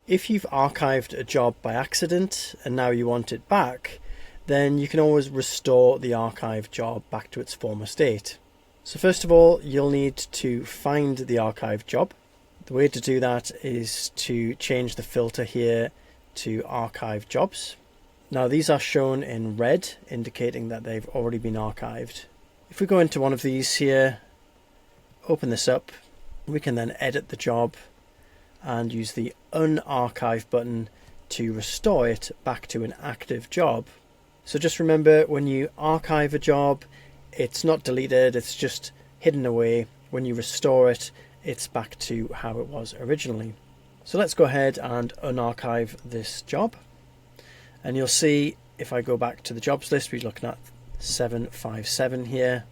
If you've archived a job by accident and now you want it back, then you can always restore the archived job back to its former state. So first of all, you'll need to find the archived job. The way to do that is to change the filter here to Archive Jobs. Now these are shown in red, indicating that they've already been archived. If we go into one of these here, open this up, we can then edit the job and use the Unarchive button to restore it back to an active job. So just remember, when you archive a job, it's not deleted, it's just hidden away. When you restore it, it's back to how it was originally. So let's go ahead and unarchive this job. And you'll see if I go back to the jobs list, we're looking at 757 here.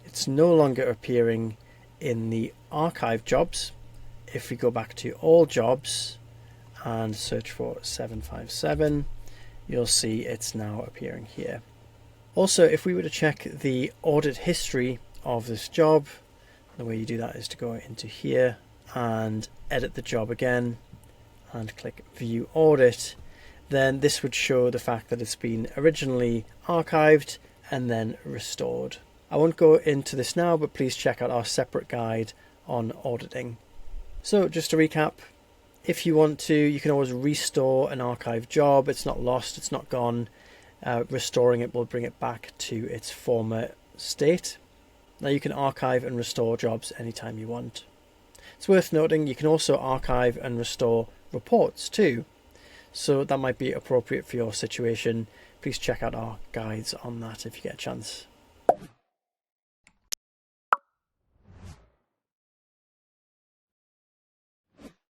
It's no longer appearing in the archive jobs. If we go back to all jobs and search for 757, you'll see it's now appearing here. Also, if we were to check the audit history of this job, the way you do that is to go into here and edit the job again and click View Audit. Then this would show the fact that it's been originally archived and then restored. I won't go into this now, but please check out our separate guide on auditing. So just to recap, if you want to, you can always restore an archived job. It's not lost, it's not gone. Restoring it will bring it back to its former state. Now you can archive and restore jobs anytime you want. It's worth noting you can also archive and restore reports too. So that might be appropriate for your situation. Please check out our guides on that if you get a chance.